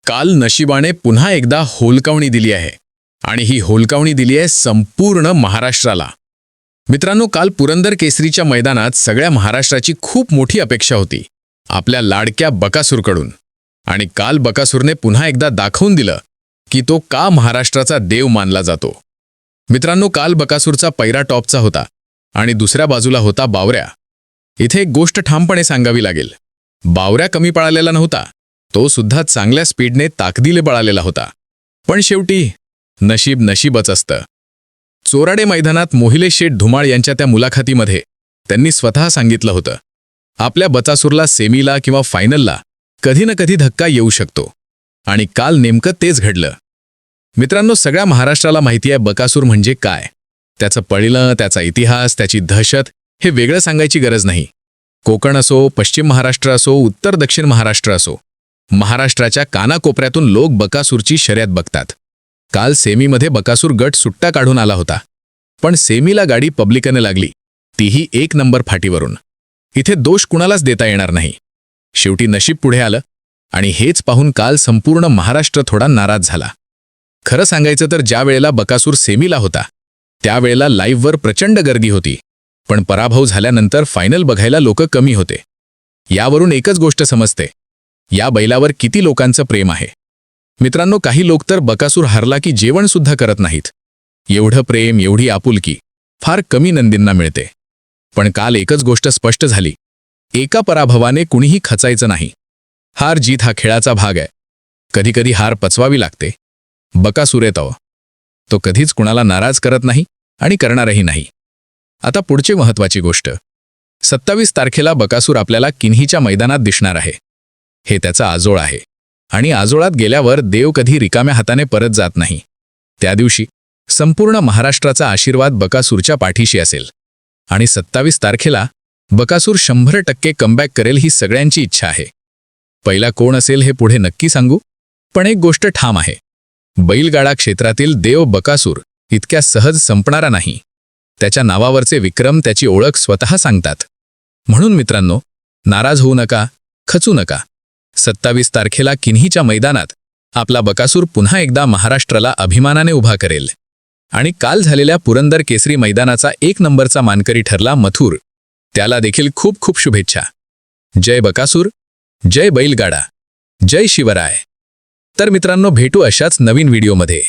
काल नशिबाने पुन्हा एकदा होलकावणी दिली आहे आणि ही होलकावणी दिली आहे संपूर्ण महाराष्ट्राला. मित्रांनो, काल पुरंदर केसरीच्या मैदानात सगळ्या महाराष्ट्राची खूप मोठी अपेक्षा होती आपल्या लाडक्या बकासूरकडून. आणि काल बकासूरने पुन्हा एकदा दाखवून दिलं की तो का महाराष्ट्राचा देव मानला जातो. मित्रांनो, काल बकासूरचा पैरा टॉपचा होता आणि दुसऱ्या बाजूला होता बावऱ्या. इथे एक गोष्ट ठामपणे सांगावी लागेल, बावऱ्या कमी पळालेला नव्हता, तो सुद्धा चांगल्या स्पीडने ताकदीने पळालेला होता. पण शेवटी नशीब नशीबच असतं. चोराडे मैदानात मोहिले शेठ धुमाळ यांच्या त्या मुलाखतीमध्ये त्यांनी स्वतः सांगितलं होतं, आपल्या बकासूरला सेमीला किंवा फायनलला कधी ना कधी धक्का येऊ शकतो. आणि काल नेमकं तेच घडलं. मित्रांनो, सगळ्या महाराष्ट्राला माहिती आहे बकासूर म्हणजे काय. त्याचं पळणं, त्याचा इतिहास, त्याची दहशत हे वेगळं सांगायची गरज नाही. कोकण असो, पश्चिम महाराष्ट्र असो, उत्तर दक्षिण महाराष्ट्र असो, महाराष्ट्राच्या कानाकोपऱ्यातून लोक बकासूरची शर्यत बघतात. काल सेमीमध्ये बकासूर गट सुट्टा काढून आला होता, पण सेमीला गाडी पब्लिकने लागली, तीही 1 नंबर फाटीवरून. इथे दोष कुणालाच देता येणार नाही. शेवटी नशीब पुढे आलं आणि हेच पाहून काल संपूर्ण महाराष्ट्र थोडा नाराज झाला. खरं सांगायचं तर ज्या वेळेला बकासूर सेमीला होता त्यावेळेला लाईव्हवर प्रचंड गर्दी होती, पण पराभव झाल्यानंतर फायनल बघायला लोक कमी होते. यावरून एकच गोष्ट समजते, या बैलावर किती लोकांचं प्रेम आहे. मित्रांनो, काही लोक तर बकासूर हरला की जेवणसुद्धा करत नाहीत. एवढं प्रेम, एवढी आपुलकी फार कमी नंदींना मिळते. पण काल एकच गोष्ट स्पष्ट झाली, एका पराभवाने कुणीही खचायचं नाही. हार जीत हा खेळाचा भाग आहे. कधीकधी हार पचवावी लागते. बकासूर येतो, तो कधीच कुणाला नाराज करत नाही आणि करणारही नाही. आता पुढची महत्त्वाची गोष्ट, 27 तारखेला बकासूर आपल्याला किन्हीच्या मैदानात दिसणार आहे. हे त्याचा आजोळ आहे आणि आजोळात गेल्यावर देव कधी रिकाम्या हाताने परत जात नाही. त्या दिवशी संपूर्ण महाराष्ट्राचा आशीर्वाद बकासूरच्या पाठीशी असेल आणि 27 तारखेला बकासूर 100% कमबॅक करेल ही सगळ्यांची इच्छा आहे. पहिला कोण असेल हे पुढे नक्की सांगू, पण एक गोष्ट ठाम आहे, बैलगाडा क्षेत्रातील देव बकासूर इतक्या सहज संपणारा नाही. त्याच्या नावावरचे विक्रम, त्याची ओळख स्वतः सांगतात. म्हणून मित्रांनो, नाराज होऊ नका, खचू नका. 27 तारखेला किन्हीच्या मैदानात आपला बकासूर पुन्हा एकदा महाराष्ट्राला अभिमानाने उभा करेल. आणि काल झालेल्या पुरंदर केसरी मैदानाचा 1 नंबरचा मानकरी ठरला मथुर. त्याला देखील खूप खूप शुभेच्छा. जय बकासूर, जय बैलगाडा, जय शिवराय. तर मित्रांनो, भेटू अशाच नवीन व्हिडिओमध्ये.